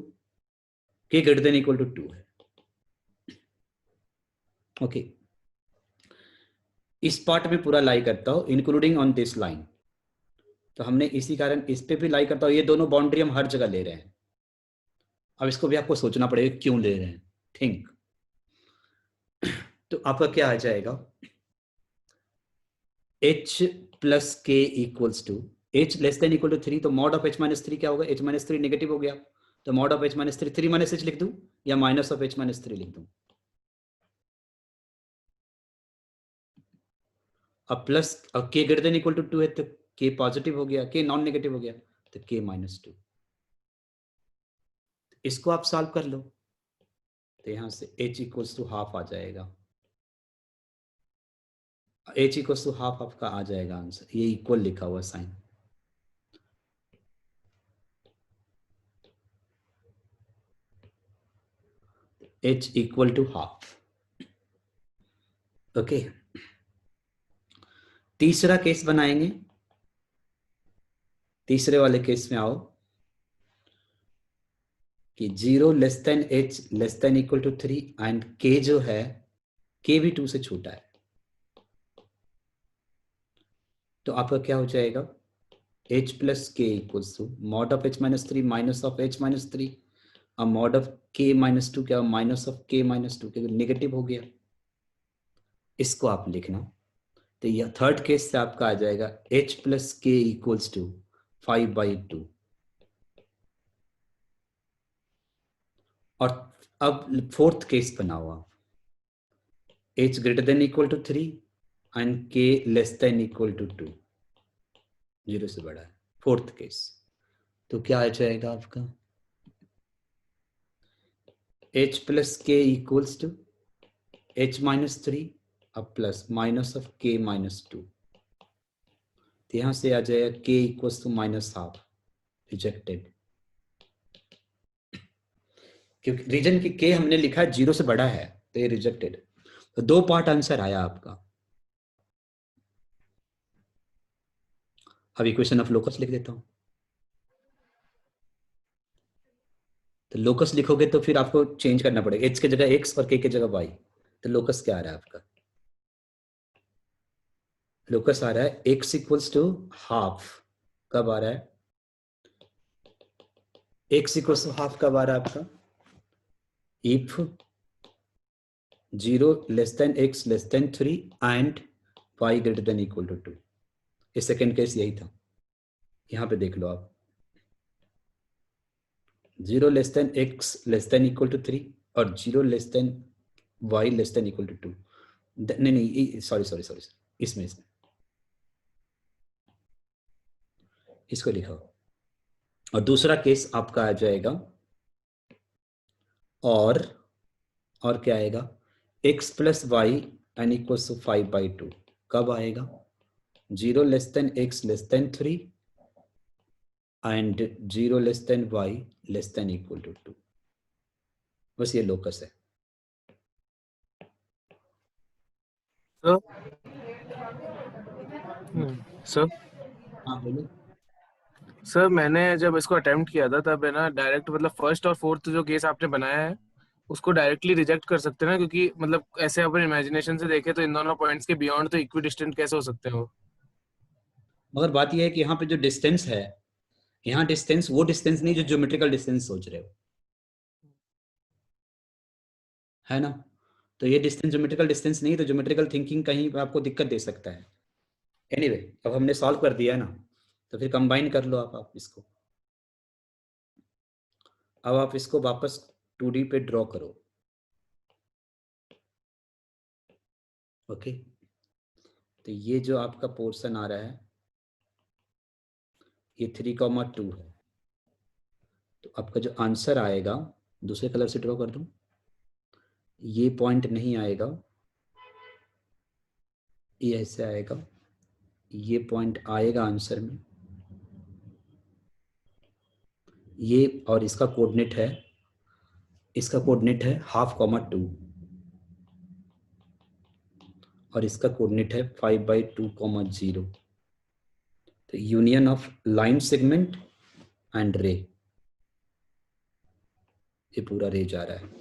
K greater than equal to 2 है। ओके, इस पार्ट में पूरा लाई करता हो इंक्लूडिंग ऑन दिस लाइन, तो हमने इसी कारण इस पे भी लाई करता हो। ये दोनों बाउंड्री हम हर जगह ले रहे हैं। अब इसको भी आपको सोचना पड़ेगा क्यों ले रहे हैं, थिंक। तो आपका क्या आ जाएगा, h plus K equals to h less than equal to 3, तो मॉड ऑफ h माइनस 3 क्या होगा, h माइनस 3 नेगेटिव हो गया, तो mod of h minus 3, 3 minus h लिख दूं या माइनस ऑफ h माइनस 3 लिख दूं। अब प्लस, अब k greater than equal to 2 है तो k पॉजिटिव हो गया, k नॉन नेगेटिव हो गया तो k माइनस 2। इसको आप सॉल्व कर लो, तो यहां से h इक्वल्स टू हाफ आ जाएगा, h इक्वल्स टू हाफ आपका आ जाएगा आंसर, ये इक्वल लिखा हुआ sign. h equal to half. Okay, तीसरा केस बनाएंगे। तीसरे वाले केस में आओ कि 0 less than h less than equal to 3 and k जो है k भी 2 से छोटा है, तो आपका क्या हो जाएगा, h plus K equals to mod of h minus 3 minus of h minus 3, अब मॉड ऑफ k माइनस 2 क्या, माइनस ऑफ k माइनस 2, क्योंकि नेगेटिव हो गया। इसको आप लिखना, तो यह थर्ड केस से आपका आ जाएगा h plus K equals to 5/2। और अब फोर्थ केस बनाओ आप, h greater than equal to 3 and k less than equal to 2, 0 से बड़ा है, फोर्थ केस। तो क्या आ जाएगा आपका, h plus K equals to h minus 3 अब plus minus of k minus 2, तो यहां से आ जाएगा k equals to minus half, rejected. क्योंकि रीजन की k हमने लिखा है 0 से बड़ा है, तो ये रिजेक्टेड। तो 2 पार्ट आंसर आया आपका। अब इक्वेशन ऑफ लोकस लिख देता हूं। तो लोकस लिखोगे तो फिर आपको चेंज करना पड़ेगा, h की जगह x और k की जगह y। तो लोकस क्या आ रहा है आपका, लोकस आ रहा है x इक्वल्स टू हाफ। कब आ रहा है, x इक्वल्स टू हाफ कब आ रहा है आपका, if 0 less than x less than 3 and y greater than equal to 2। ये सेकेंड केस यही था, यहां पे देख लो आप, 0 less than x less than equal to 3 और 0 less than y less than equal to 2। नहीं नहीं, सॉरी सॉरी सॉरी, इसमें इसको लिखो। और दूसरा केस आपका आ जाएगा, और क्या आएगा, x plus y and equals to 5/2 कब आएगा, 0 less than x less than 3 and 0 less than y less than equal to 2। बस ये लोकस है। सर सर हाँ बोलो। सर मैंने जब इसको अटेम्प्ट किया था तब है ना डायरेक्ट मतलब फर्स्ट और फोर्थ जो केस आपने बनाया है उसको डायरेक्टली रिजेक्ट कर सकते हैं ना, क्योंकि मतलब ऐसे अपन इमेजिनेशन से देखें तो इन दोनों पॉइंट्स के बियॉन्ड तो इक्वी डिस्टेंट कैसे हो सकते हैं वो। मगर बात यह है कि यहाँ पे जो डिस्टेंस है, यहाँ डिस्टेंस वो डिस्टेंस नहीं जो ज्योमेट्रिकल डिस्टेंस सोच रहे हो, है ना। तो ये डिस्टेंस ज्योमेट्रिकल डिस्टेंस नहीं, तो ज्योमेट्रिकल थिंकिंग कहीं पे आपको दिक्कत दे सकता है। एनीवे अब हमने सॉल्व कर दिया ना, तो फिर कंबाइन कर लो आप इसको। अब आप इसको वापस 2D पे ड्रॉ करो। ओके, तो ये जो आपका पोर्शन आ रहा है ये 3,2 है। तो आपका जो आंसर आएगा, दूसरे कलर से ड्रॉ कर दूं, ये पॉइंट नहीं आएगा, ये ऐसे आएगा, ये पॉइंट आएगा आंसर में, ये, और इसका कोऑर्डिनेट है, इसका कोऑर्डिनेट है 1/2, और इसका कोऑर्डिनेट है 5/2, 0। तो union of line segment and रे, ये पूरा रे जा रहा है।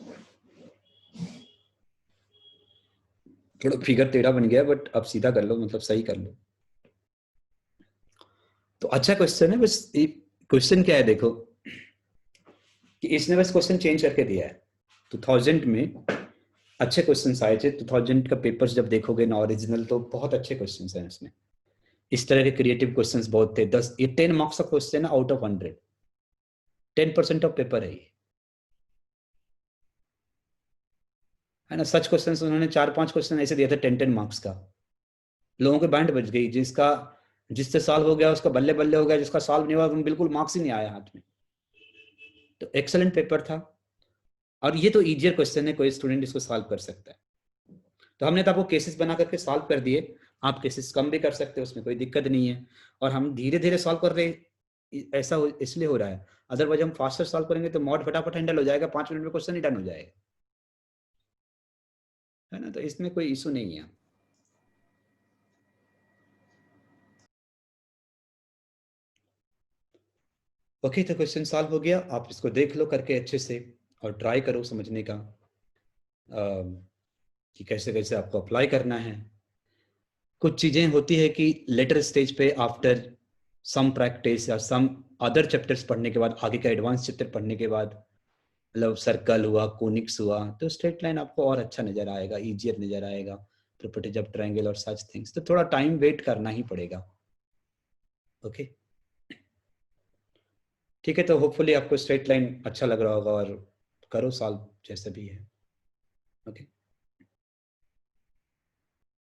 थोड़ा फिगर टेढ़ा बन गया, बट अब सीधा कर लो, मतलब सही कर लो। तो अच्छा क्वेश्चन है, बस क्वेश्चन क्या है देखो, कि इसने बस क्वेश्चन चेंज करके दिया है। 2000 में अच्छे क्वेश्चन आए थे, 2000 का पेपर्स जब देखोगे ना ओरिजिनल, तो बहुत अच्छे क्वेश्चन हैं इसमें। इस तरह के क्रिएटिव क्वेश्चंस बहुत थे। 10 मार्क्स का क्वेश्चन है आउट ऑफ 100, 10% ऑफ पेपर है ये, है ना। सच क्वेश्चन उन्होंने 4-5 क्वेश्चन ऐसे दिए थे 10 मार्क्स का। लोगों के बैंड बज गई, जिससे साल हो गया उसका बल्ले बल्ले हो गया, जिसका साल नहीं हुआ उन बिल्कुल मार्क्स ही नहीं आया हाथ में। तो एक्सेलेंट पेपर था, और ये तो इजियर क्वेश्चन है, कोई स्टूडेंट इसको सॉल्व कर सकता है। तो हमने तो आपको केसेस बना करके सॉल्व कर दिए, आप केसेस कम भी कर सकते हो, उसमें कोई दिक्कत नहीं है। और हम धीरे धीरे सॉल्व कर रहे, ऐसा इसलिए हो रहा है, अदरवाइज हम फास्टर सॉल्व करेंगे तो मॉड फटाफट हैंडल हो जाएगा, 5 मिनट में क्वेश्चन ही डन हो जाएगा, है ना। तो इसमें कोई इशू नहीं है। ओके, तो क्वेश्चन सॉल्व हो गया, आप इसको देख लो करके अच्छे से, और ट्राई करो समझने का कि कैसे कैसे आपको अप्लाई करना है। कुछ चीजें होती है कि लेटर स्टेज पे आफ्टर सम प्रैक्टिस या सम अदर चैप्टर्स पढ़ने के बाद, आगे का एडवांस चैप्टर पढ़ने के बाद, मतलब सर्कल हुआ, कोनिक्स हुआ, तो स्ट्रेट लाइन आपको और अच्छा नजर आएगा, इजियर नजर आएगा, प्रॉपर्टीज ऑफ ट्रायंगल और सच थिंग्स। तो थोड़ा टाइम वेट करना ही पड़ेगा। ओके, ठीक है। तो होपफुली आपको स्ट्रेट लाइन अच्छा लग रहा होगा, और करो सॉल्व जैसे भी है। ओके।